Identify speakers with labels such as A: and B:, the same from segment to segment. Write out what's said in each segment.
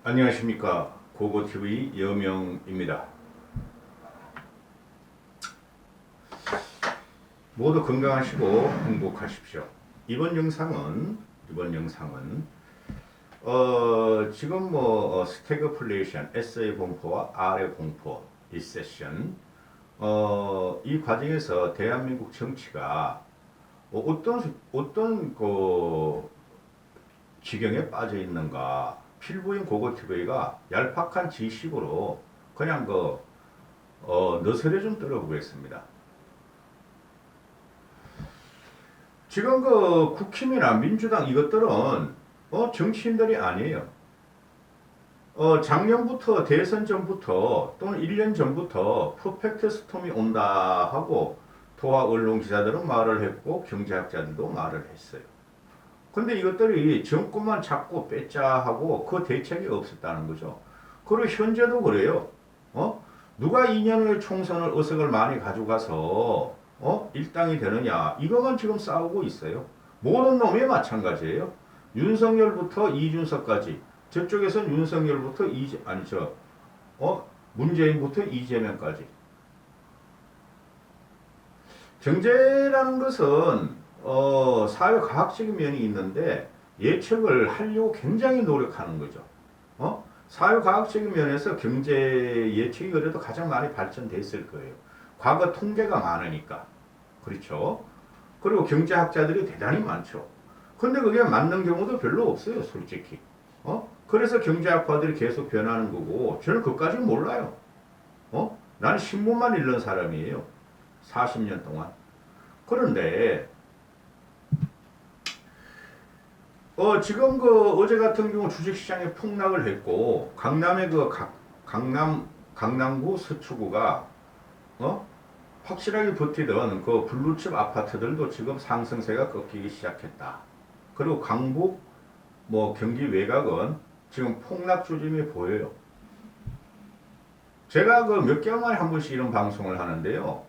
A: 안녕하십니까. 고고TV 여명입니다. 모두 건강하시고 행복하십시오. 이번 영상은 지금 스태그플레이션 S의 공포와 R의 공포 리세션 이 과정에서 대한민국 정치가 어떤 지경에 빠져 있는가, 필부인 고고TV가 얄팍한 지식으로 그냥 너스레 좀 떨어보겠습니다. 지금 국힘이나 민주당 이것들은 정치인들이 아니에요. 작년부터 대선 전부터 또는 1년 전부터 퍼펙트 스톰이 온다 하고 도하 언론 기자들은 말을 했고 경제학자들도 말을 했어요. 근데 이것들이 정권만 잡고 뺏자 하고 그 대책이 없었다는 거죠. 그리고 현재도 그래요. 누가 2년 후에 총선을 의석을 많이 가져가서 일당이 되느냐, 이거만 지금 싸우고 있어요. 모든 놈이 마찬가지예요. 윤석열부터 이준석까지, 저쪽에선 윤석열부터 문재인부터 이재명까지. 경제라는 것은 사회과학적인 면이 있는데 예측을 하려고 굉장히 노력하는 거죠. 사회과학적인 면에서 경제 예측이 그래도 가장 많이 발전됐을 거예요. 과거 통계가 많으니까. 그렇죠. 그리고 경제학자들이 대단히 많죠. 근데 그게 맞는 경우도 별로 없어요, 솔직히. 그래서 경제학파들이 계속 변하는 거고, 저는 그것까지는 몰라요. 나는 신문만 읽는 사람이에요. 40년 동안. 그런데 지금 어제 같은 경우 주식시장에 폭락을 했고, 강남의 강남구 서초구가 확실하게 버티던 그 블루칩 아파트들도 지금 상승세가 꺾이기 시작했다. 그리고 강북 경기 외곽은 지금 폭락 조짐이 보여요. 제가 몇 개월 만에 한 번씩 이런 방송을 하는데요.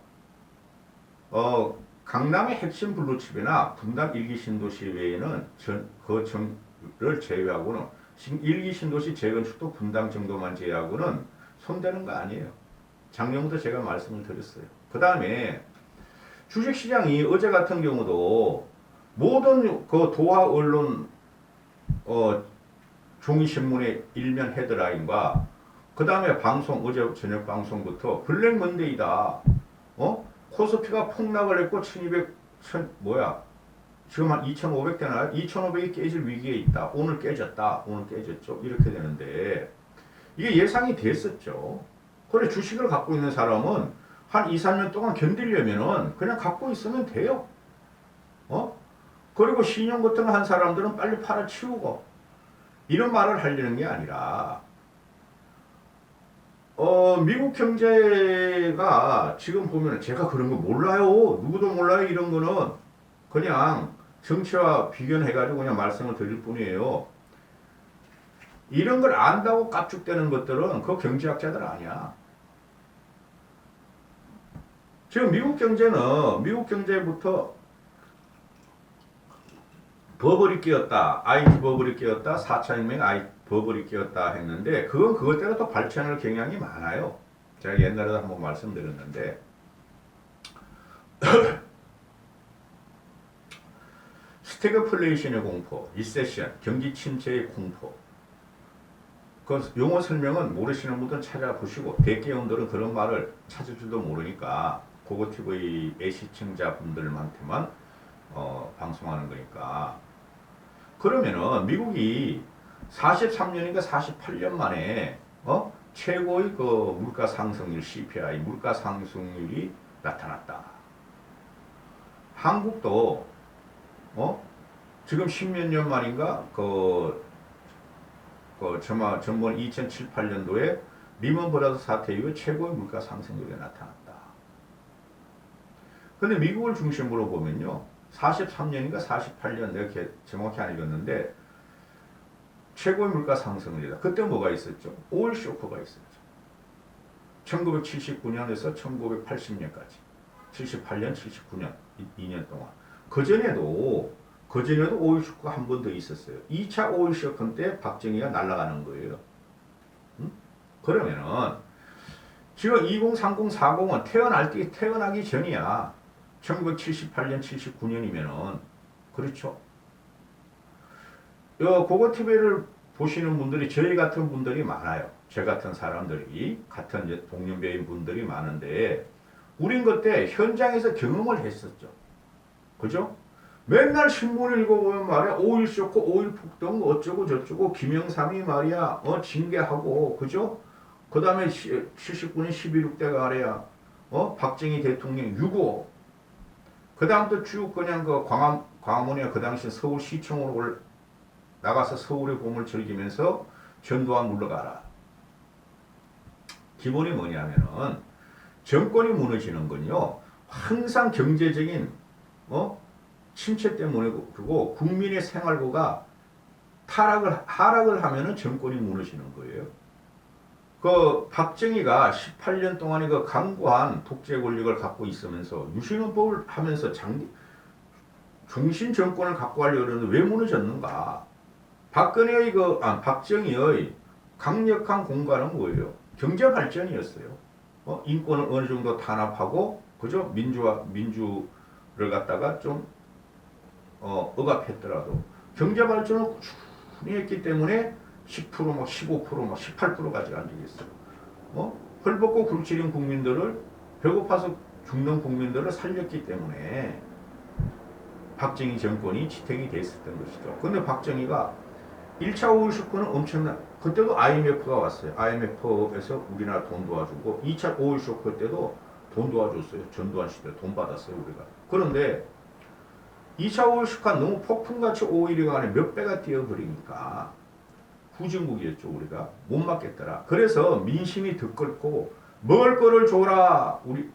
A: 강남의 핵심 블루칩이나 분당 일기 신도시 외에는 를 제외하고는 일기 신도시 재건축도 분당 정도만 제외하고는 손대는 거 아니에요. 작년부터 제가 말씀을 드렸어요. 그 다음에 주식시장이 어제 같은 경우도 모든 도하 언론 종이신문의 일면 헤드라인과 그 다음에 어제 저녁 방송부터 블랙 먼데이다. 코스피가 폭락을 했고 지금 한 2,500 되나요? 2,500이 깨질 위기에 있다. 오늘 깨졌다. 오늘 깨졌죠. 이렇게 되는데 이게 예상이 됐었죠. 그래 주식을 갖고 있는 사람은 한 2, 3년 동안 견디려면은 그냥 갖고 있으면 돼요. 그리고 신용 같은 거 한 사람들은 빨리 팔아치우고 이런 말을 하려는 게 아니라 미국 경제가 지금 보면 제가 그런 거 몰라요. 누구도 몰라요. 이런 거는 그냥 정치와 비견해가지고 그냥 말씀을 드릴 뿐이에요. 이런 걸 안다고 깝죽대는 것들은 그 경제학자들 아니야. 지금 미국 경제부터 버블이 끼었다. IT 버블이 끼었다. 4차 혁명 버블이 끼었다 했는데 그건 그것대로 또 발전할 경향이 많아요. 제가 옛날에도 한번 말씀드렸는데 스태그플레이션의 공포, 리세션, 경기 침체의 공포. 그 용어 설명은 모르시는 분들은 찾아보시고 대기업들은 그런 말을 찾을 줄도 모르니까 고고TV 시청자분들한테만 방송하는 거니까. 그러면은 미국이 43년인가 48년 만에 최고의 물가 상승률 CPI 물가 상승률이 나타났다. 한국도 지금 10몇 년 만인가 전번 2007, 8년도에 리먼 브라더스 사태 이후에 최고의 물가 상승률이 나타났다. 근데 미국을 중심으로 보면요. 43년인가 48년 내가 정확히 안 읽었는데 최고의 물가 상승률이다. 그때 뭐가 있었죠? 오일 쇼크가 있었죠. 1979년에서 1980년까지 78년, 79년 2년 동안 그전에도 오일 쇼크가 한 번 더 있었어요. 2차 오일 쇼크 때 박정희가 날아가는 거예요. 그러면은 지금 2030, 40은 태어나기 전이야. 1978년, 79년이면은 그렇죠. 고고 TV를 보시는 분들이 저희 같은 분들이 많아요. 저 같은 사람들이 같은 이제 동년배인 분들이 많은데 우린 그때 현장에서 경험을 했었죠. 그죠? 맨날 신문 읽어보면 말이야 5.1 쇼크, 5.1 폭동 어쩌고 저쩌고 김영삼이 말이야 징계하고 그죠? 그 다음에 79년 11.6대가 말이야 박정희 대통령 6.5 그 다음부터 쭉 그냥 그 광화문에 그 당시 서울시청으로 나가서 서울의 봄을 즐기면서 전두환 물러가라. 기본이 뭐냐면은 정권이 무너지는 건요 항상 경제적인 침체 때문에 그리고 국민의 생활고가 하락을 하면은 정권이 무너지는 거예요. 그 박정희가 18년 동안의 그 강고한 독재 권력을 갖고 있으면서 유신헌법을 하면서 중신 정권을 갖고 하려고 했는데 왜 무너졌는가? 박정희의 강력한 공간은 뭐예요? 경제 발전이었어요. 인권을 어느 정도 탄압하고 그죠? 민주를 갖다가 좀 억압했더라도 경제 발전을 꾸준히 했기 때문에 10%, 막 15%, 막 18% 가져간 적이 있어요. 헐벗고 굶주린 국민들을 배고파서 죽는 국민들을 살렸기 때문에 박정희 정권이 지탱이 됐었던 것이죠. 근데 박정희가 1차 5.1 쇼크는 엄청난 그때도 IMF가 왔어요. IMF에서 우리나라 돈 도와주고 2차 5.1 쇼크 때도 돈 도와줬어요. 전두환 시대 돈 받았어요 우리가. 그런데 2차 5.1 쇼크가 너무 폭풍같이 5.1이 간에 몇 배가 뛰어버리니까 후진국이었죠. 우리가 못 맞겠더라. 그래서 민심이 들끓고 먹을 거를 줘라. 우리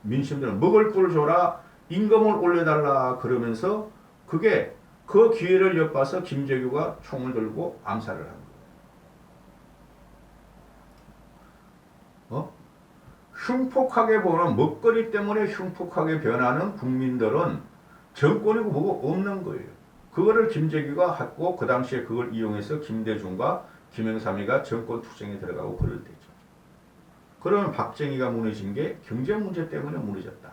A: 민심들은 먹을 거를 줘라. 임금을 올려달라. 그러면서 그게 그 기회를 엿봐서 김재규가 총을 들고 암살을 한 거예요. 흉폭하게 보는 먹거리 때문에 흉폭하게 변하는 국민들은 정권이고 뭐고 없는 거예요. 그거를 김재규가 했고 그 당시에 그걸 이용해서 김대중과 김영삼이가 정권 투쟁에 들어가고 그럴 때죠. 그러면 박정희가 무너진 게 경제 문제 때문에 무너졌다.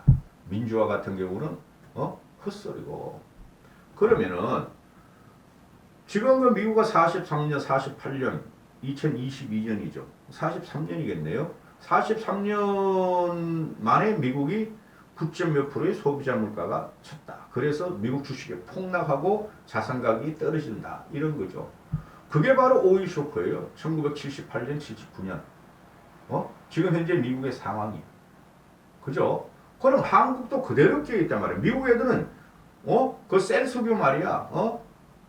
A: 민주화 같은 경우는 헛소리고. 그러면은 지금 그 미국가 43년, 48년, 2022년이죠. 43년이겠네요. 43년 만에 미국이 9몇 %의 소비자 물가가 쳤다. 그래서 미국 주식이 폭락하고 자산 가격이 떨어진다. 이런 거죠. 그게 바로 5.1 쇼크예요. 1978년, 79년. 지금 현재 미국의 상황이. 그죠? 그럼 한국도 그대로 끼어있단 말이에요. 미국 애들은, 그 셀수교 말이야.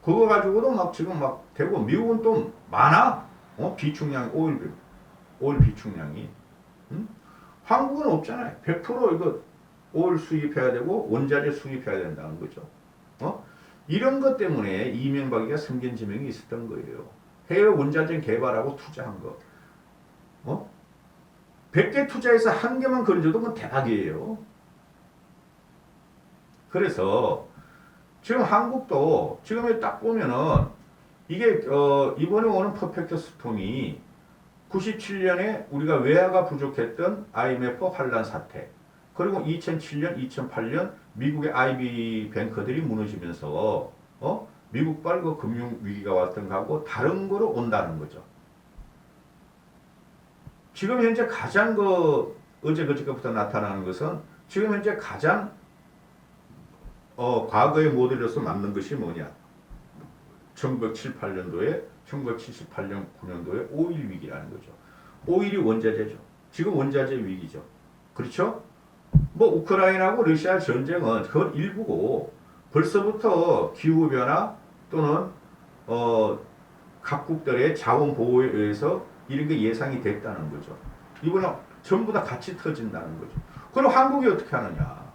A: 그거 가지고도 막 지금 막 되고, 미국은 또 많아. 비축량이, 오일 비축량이. 한국은 없잖아요. 100% 이거 오일 수입해야 되고, 원자재 수입해야 된다는 거죠. 이런 것 때문에 이명박이가 성견지명이 있었던 거예요. 해외 원자재 개발하고 투자한 거. 100개 투자해서 한 개만 건져도 그건 대박이에요. 그래서 지금 한국도 지금 딱 보면은 이게 이번에 오는 퍼펙트 스톰이 97년에 우리가 외화가 부족했던 IMF 환란 사태 그리고 2007년, 2008년 미국의 IB 뱅크들이 무너지면서 미국발 그 금융 위기가 왔던 거하고 다른 거로 온다는 거죠. 지금 현재 가장 어제 그저께부터 나타나는 것은 지금 현재 가장 과거의 모델로서 맞는 것이 뭐냐? 1978년도에 9년도에 5.1 위기라는 거죠. 5.1이 원자재죠. 지금 원자재 위기죠. 그렇죠? 뭐 우크라이나하고 러시아 전쟁은 그건 일부고 벌써부터 기후변화 또는 각국들의 자원 보호에 의해서 이런 게 예상이 됐다는 거죠. 이거는 전부 다 같이 터진다는 거죠. 그럼 한국이 어떻게 하느냐?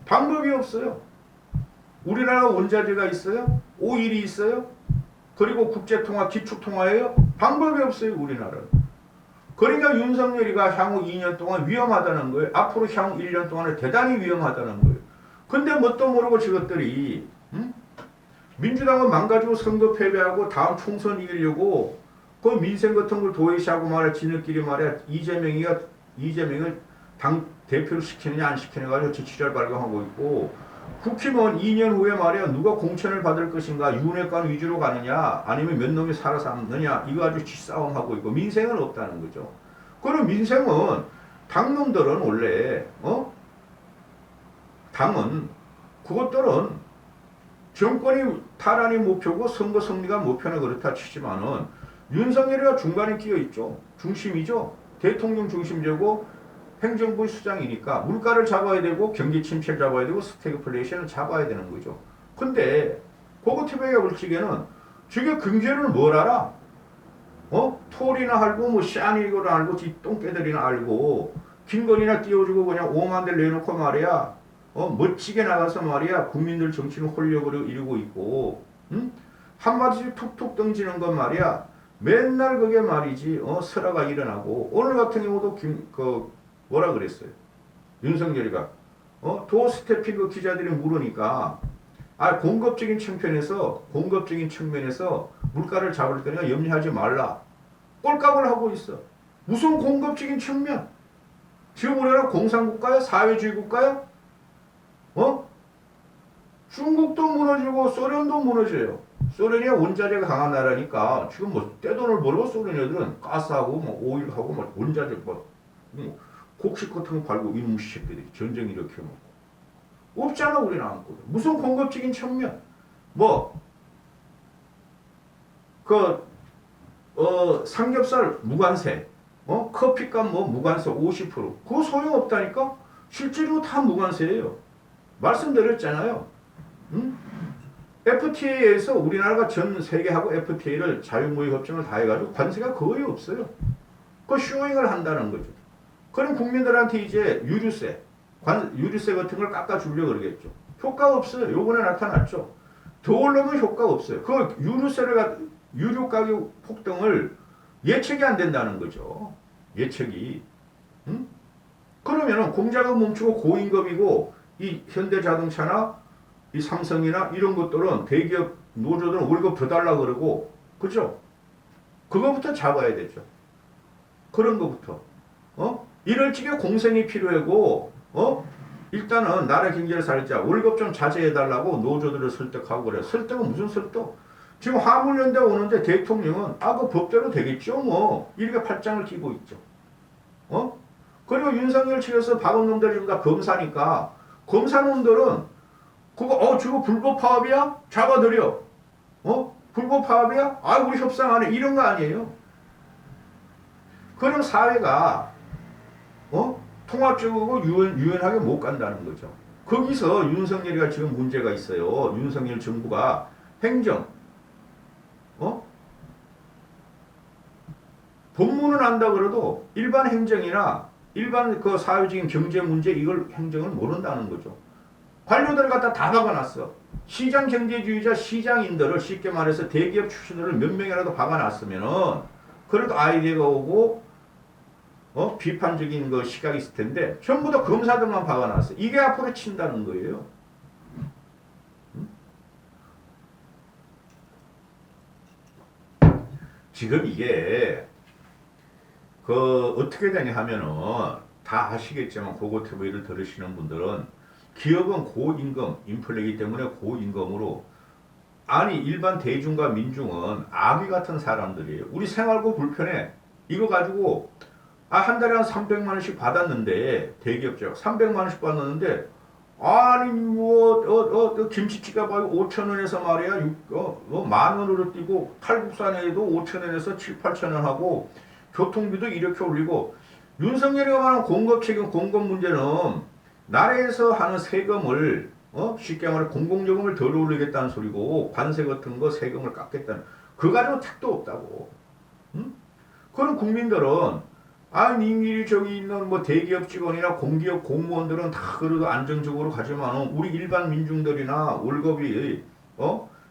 A: 방법이 없어요. 우리나라 원자재가 있어요? 5.1이 있어요? 그리고 국제통화, 기축통화예요? 방법이 없어요, 우리나라는. 그러니까 윤석열이가 향후 2년 동안 위험하다는 거예요. 앞으로 향후 1년 동안은 대단히 위험하다는 거예요. 근데 뭣도 모르고 저것들이 민주당은 망가지고 선거 패배하고 다음 총선 이기려고 그 민생 같은 걸 도외시하고 말이야 지네끼리 말이야 이재명을 당 대표를 시키느냐 안 시키느냐 가지고 지지자를 발광하고 있고 국힘은 2년 후에 말이야 누가 공천을 받을 것인가 윤핵관 위주로 가느냐 아니면 몇 놈이 살아남느냐 이거 아주 쥐싸움하고 있고 민생은 없다는 거죠. 그럼 민생은 당놈들은 원래 당은 그것들은 정권이 탈환이 목표고 선거 승리가 목표는 그렇다 치지만은 윤석열이가 중간에 끼어 있죠. 중심이죠. 대통령 중심제고 행정부 수장이니까 물가를 잡아야 되고 경기 침체를 잡아야 되고 스태그플레이션을 잡아야 되는 거죠. 근데 고거티베이가 볼지게는 저게 경제를 뭘 알아? 톨이나 알고 뭐 샤니거나 알고 똥개들이나 알고 김건희나 띄워주고 그냥 5만 대 내놓고 말이야 멋지게 나가서 말이야 국민들 정치는 홀려버려 이러고 있고 한마디씩 툭툭 던지는 건 말이야 맨날 그게 말이지 설화가 일어나고 오늘 같은 경우도 뭐라 그랬어요 윤석열이가 도스태핑 기자들이 물으니까 공급적인 측면에서 물가를 잡을 거니까 염려하지 말라 꼴값을 하고 있어. 무슨 공급적인 측면? 지금 우리나라 공산국가야? 사회주의 국가야? 중국도 무너지고 소련도 무너져요. 소련이 원자재가 강한 나라니까 지금 뭐 떼돈을 벌고 소련 애들은 가스하고 뭐 오일하고 뭐 원자재 뭐 곡식 같은 거 팔고 이놈 새끼들이 전쟁 일으켜놓고 없잖아 우리는 아무것도. 무슨 공급적인 측면? 삼겹살 무관세, 커피값 무관세 50%. 그거 소용없다니까? 실제로 다 무관세예요. 말씀드렸잖아요. FTA에서 우리나라가 전 세계하고 FTA를 자유무역 협정을 다 해가지고 관세가 거의 없어요. 그 쇼잉을 한다는 거죠. 그럼 국민들한테 이제 유류세 같은 걸 깎아주려고 그러겠죠. 효과가 없어요. 요번에 나타났죠. 더 오르면 효과가 없어요. 그 유류 가격 폭등을 예측이 안 된다는 거죠. 예측이. 그러면은 공장은 멈추고 고임금이고 이 현대자동차나 이 삼성이나 이런 것들은 대기업 노조들은 월급 더 달라 그러고 그죠? 그거부터 잡아야 되죠. 그런 거부터. 이럴 적에 공생이 필요하고 일단은 나라 경제를 살자 월급 좀 자제해달라고 노조들을 설득하고 그래. 설득은 무슨 설득? 지금 화물연대 오는데 대통령은 그 법대로 되겠죠 뭐 이렇게 팔짱을 끼고 있죠. 그리고 윤석열 측에서 박원놈들이 지금 다 검사니까 검사놈들은 그거 저거 불법 파업이야? 잡아들여. 불법 파업이야? 우리 협상 안 해. 이런 거 아니에요. 그럼 사회가 통합적이고 유연하게 못 간다는 거죠. 거기서 윤석열이가 지금 문제가 있어요. 윤석열 정부가 행정 법무는 안다 그래도 일반 행정이나 일반 그 사회적인 경제 문제 이걸 행정을 모른다는 거죠. 관료들을 갖다 다 박아놨어. 시장 경제주의자 시장인들을 쉽게 말해서 대기업 출신들을 몇 명이라도 박아놨으면은 그래도 아이디어가 오고 비판적인 그 시각이 있을 텐데 전부 다 검사들만 박아놨어. 이게 앞으로 친다는 거예요. 지금 이게 어떻게 되냐 하면은 다 아시겠지만 고고TV를 들으시는 분들은 기업은 고임금 인플레이기 때문에 고임금으로 일반 대중과 민중은 아기 같은 사람들이에요. 우리 생활고 불편해. 이거 가지고 한 달에 한 300만 원씩 받았는데 대기업적 300만 원씩 받았는데 김치찌개가 5천 원에서 말이야 1만 원으로 뛰고 칼국수에도 5천 원에서 7, 8천 원 하고 교통비도 이렇게 올리고 윤석열이가 말하는 공급 문제는 나라에서 하는 세금을 쉽게 말해 공공요금을 덜 올리겠다는 소리고 관세 같은 거 세금을 깎겠다는 그거 가지고 택도 없다고. 그런 국민들은 님들이 저기 있는 뭐 대기업 직원이나 공기업 공무원들은 다 그래도 안정적으로 가지만 우리 일반 민중들이나 월급이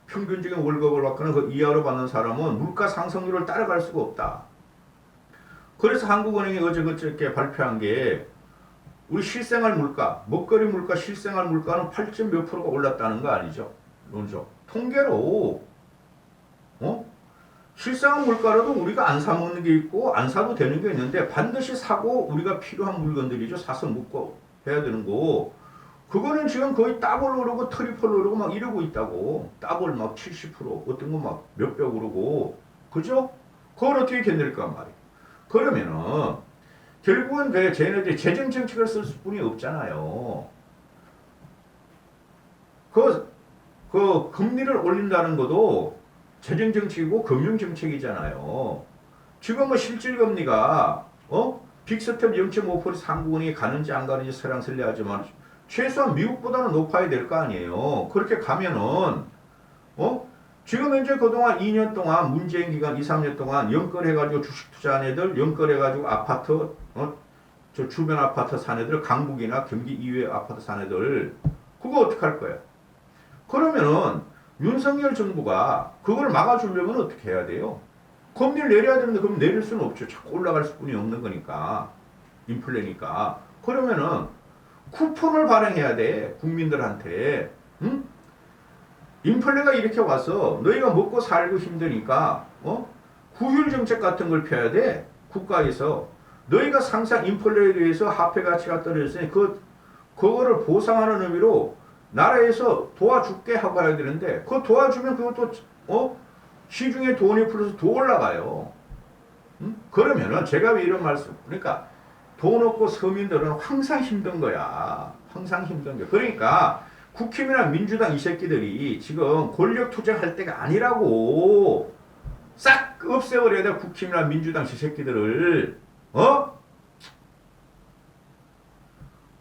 A: 평균적인 월급을 받거나 그 이하로 받는 사람은 물가 상승률을 따라갈 수가 없다. 그래서 한국은행이 어제 그저께 발표한 게 우리 실생활 물가, 먹거리 물가, 실생활 물가는 8점 몇 프로가 올랐다는 거 아니죠? 논죠. 통계로 실상은 물가로도 우리가 안 사 먹는 게 있고 안 사도 되는 게 있는데 반드시 사고 우리가 필요한 물건들이죠. 사서 먹고 해야 되는 거. 그거는 지금 거의 더블 오르고 트리플 오르고 막 이러고 있다고. 더블 막 70% 어떤 거 막 몇백 오르고. 그죠? 그걸 어떻게 견딜까 말이에요. 그러면은 결국은 그 쟤네들이 재정 정책을 쓸 뿐이 없잖아요. 그 금리를 올린다는 것도 재정 정책이고 금융 정책이잖아요. 지금 뭐 실질 금리가 빅스텝 0.5% 상구분이 가는지 안 가는지 설랑설레하지만 최소한 미국보다는 높아야 될 거 아니에요. 그렇게 가면은 지금 현재 그동안 2년 동안 문재인 기간 2, 3년 동안 연끌해가지고 주식 투자한 애들, 연끌해가지고 아파트, 저 주변 아파트 산 애들, 강북이나 경기 이외 아파트 산 애들, 그거 어떡할 거야? 그러면은 윤석열 정부가 그걸 막아주려면 어떻게 해야 돼요? 금리를 내려야 되는데 그럼 내릴 수는 없죠. 자꾸 올라갈 수뿐이 없는 거니까. 인플레니까. 그러면은 쿠폰을 발행해야 돼. 국민들한테. 응? 인플레가 이렇게 와서 너희가 먹고 살고 힘드니까 구휼 정책 같은 걸 펴야 돼. 국가에서. 너희가 상상 인플레에 대해서 화폐 가치가 떨어졌으니 그거를 보상하는 의미로 나라에서 도와줄게 하고 해야 되는데 그거 도와주면 그것도 시중에 돈이 풀려서 더 올라가요. 응? 그러면은 제가 왜 이런 말씀 그러니까 돈 없고 서민들은 항상 힘든 거야. 항상 힘든 거야. 그러니까 국힘이나 민주당 이 새끼들이 지금 권력 투쟁할 때가 아니라고. 싹 없애버려야 돼. 국힘이나 민주당 이 새끼들을.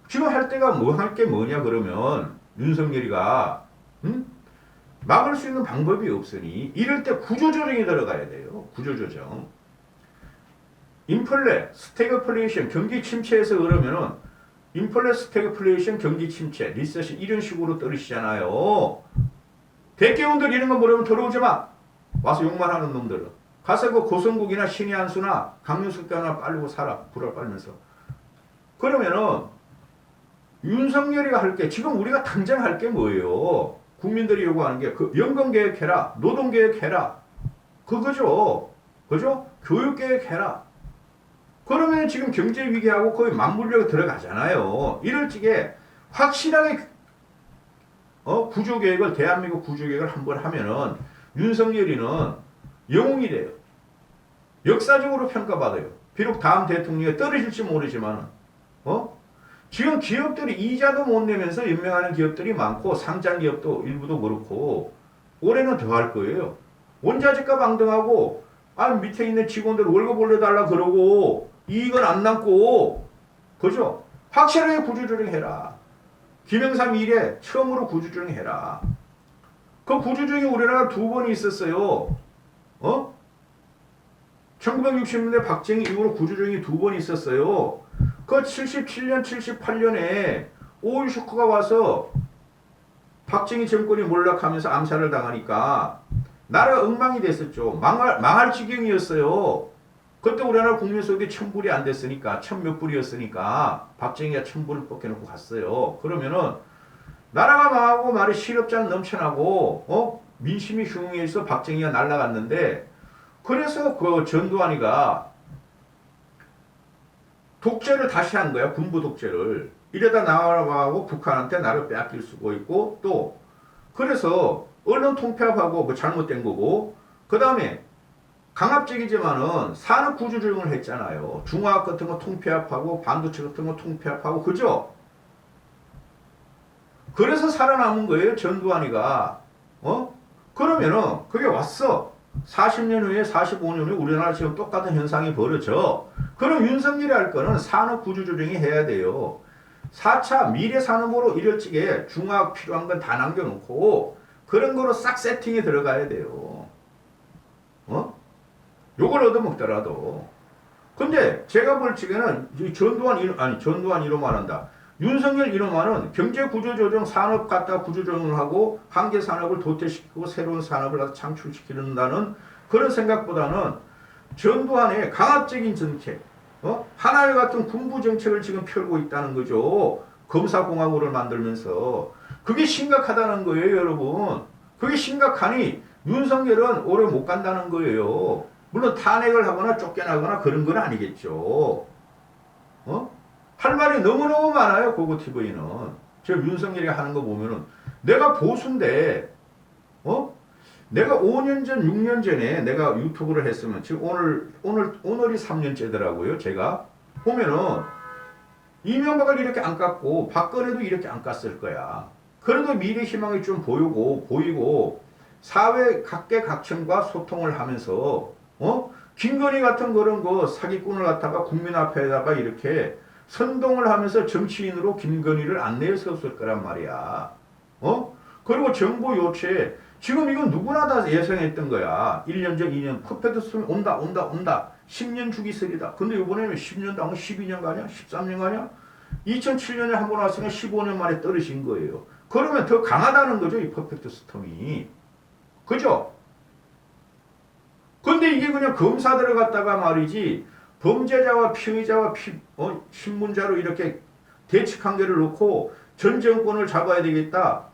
A: 지금 할 때가 뭐 할 게 뭐냐 그러면 윤석열이가 막을 수 있는 방법이 없으니 이럴 때 구조조정이 들어가야 돼요. 구조조정. 인플레, 스태그플레이션, 경기 침체에서 그러면은 인플레, 스태그플레이션, 경기 침체, 리세션 이런 식으로 떨어지잖아요. 대기업들 이런 거 모르면 들어오지 마. 와서 욕만 하는 놈들은. 가서 그 고성국이나 신의 한수나 강릉숙대나 빨고 살아. 불을 빨면서. 그러면은 윤석열이가 할 게 지금 우리가 당장 할 게 뭐예요? 국민들이 요구하는 게 그 연금 계획해라, 노동 계획해라, 그거죠. 그죠? 교육 계획해라. 그러면 지금 경제 위기하고 거의 맞물려 들어가잖아요. 이럴 적에 확실하게 구조 계획을 대한민국 구조 계획을 한번 하면은 윤석열이는 영웅이 돼요. 역사적으로 평가받아요. 비록 다음 대통령이 떨어질지 모르지만 지금 기업들이 이자도 못 내면서 연명하는 기업들이 많고 상장 기업도 일부도 그렇고 올해는 더 할 거예요. 원자재가 방등하고 밑에 있는 직원들 월급 올려달라 그러고 이익은 안 남고 그죠? 확실하게 구조조정해라. 김영삼 이래 처음으로 구조조정해라. 그 구조조정이 우리나라 두 번이 있었어요. 1960년대 박정희 이후로 구조조정이 두 번 있었어요. 그 77년, 78년에 오일 쇼크가 와서 박정희 정권이 몰락하면서 암살을 당하니까 나라가 엉망이 됐었죠. 망할 지경이었어요. 그때 우리나라 국민 소득이 1000불이 안 됐으니까 1000몇 불이었으니까 박정희가 1000불을 뺏겨놓고 갔어요. 그러면은 나라가 망하고 말이 실업자는 넘쳐나고 민심이 흉흉해서 박정희가 날아갔는데 그래서 그 전두환이가 독재를 다시 한 거야. 군부 독재를. 이러다 나라하고 북한한테 나를 빼앗길 수가 있고 또 그래서 언론 통폐합하고 뭐 잘못된 거고 그 다음에 강압적이지만은 산업 구조조정을 했잖아요. 중화학 같은 거 통폐합하고 반도체 같은 거 통폐합하고 그죠? 그래서 살아남은 거예요. 전두환이가. 그러면은 그게 왔어. 40년 후에 45년 후에 우리나라 지금 똑같은 현상이 벌어져. 그럼 윤석열이 할 거는 산업 구조조정이 해야 돼요. 4차 미래 산업으로 이럴 적에 중화학 필요한 건 다 남겨놓고 그런 거로 싹 세팅이 들어가야 돼요. 요걸 얻어먹더라도. 근데 제가 볼 적에는 전두환 이로 말한다. 윤석열 이놈아는 경제구조조정 산업 갖다 구조조정을 하고 한계 산업을 도태시키고 새로운 산업을 갖다 창출시키는다는 그런 생각보다는 전두환의 강압적인 정책, 하나의 같은 군부 정책을 지금 펴고 있다는 거죠. 검사공화국을 만들면서. 그게 심각하다는 거예요, 여러분. 그게 심각하니 윤석열은 오래 못 간다는 거예요. 물론 탄핵을 하거나 쫓겨나거나 그런 건 아니겠죠. 어? 할 말이 너무너무 많아요. 고고TV는. 저 윤석열이 하는 거 보면은 내가 보수인데 내가 5년 전, 6년 전에 내가 유튜브를 했으면 지금 오늘이 3년째더라고요. 제가 보면은 이명박을 이렇게 안 깠고 박근혜도 이렇게 안 깠을 거야. 그래도 미래 희망이 좀 보이고 사회 각계각층과 소통을 하면서 김건희 같은 그런 거 사기꾼을 갖다가 국민 앞에다가 이렇게 선동을 하면서 정치인으로 김건희를 안 내었을 거란 말이야. 그리고 정보 요체 지금 이건 누구나 다 예상했던 거야. 1년 전, 2년 퍼펙트 스톰 온다. 10년 주기 설이다. 근데 이번에는 10년도 아니고 12년 가냐? 13년 가냐? 2007년에 한 번 왔으니까 15년 만에 떨어진 거예요. 그러면 더 강하다는 거죠. 이 퍼펙트 스톰이. 그죠? 근데 이게 그냥 검사들을 갖다가 말이지 범죄자와 피의자와 신문자로 이렇게 대치 관계를 놓고 전 정권을 잡아야 되겠다.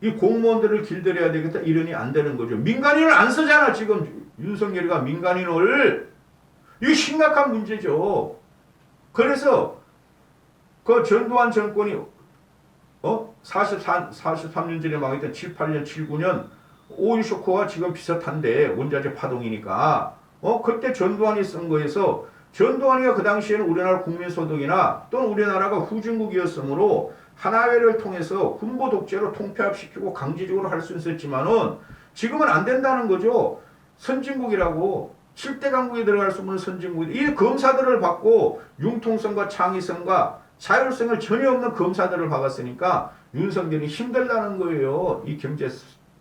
A: 이 공무원들을 길들여야 되겠다. 이러니 안 되는 거죠. 민간인을 안 쓰잖아. 지금 윤석열이가 민간인을. 이거 심각한 문제죠. 그래서 그 전두환 정권이 43년 전에 망했던 7, 8년, 7, 9년 오일 쇼크와 지금 비슷한데 원자재 파동이니까 그때 전두환이 쓴 거에서 전두환이가 그 당시에는 우리나라 국민소득이나 또는 우리나라가 후진국이었으므로 하나회를 통해서 군부 독재로 통폐합시키고 강제적으로 할 수 있었지만은 지금은 안 된다는 거죠. 선진국이라고 7대 강국에 들어갈 수 없는 선진국. 이 검사들을 받고 융통성과 창의성과 자율성을 전혀 없는 검사들을 박았으니까 윤석열이 힘들다는 거예요. 이 경제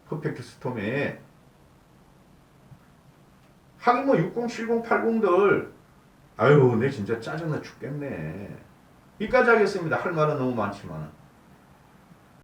A: 퍼펙트 스톰에. 하긴 뭐 60, 70, 80들 아유 내 진짜 짜증나 죽겠네. 여기까지 하겠습니다. 할 말은 너무 많지만.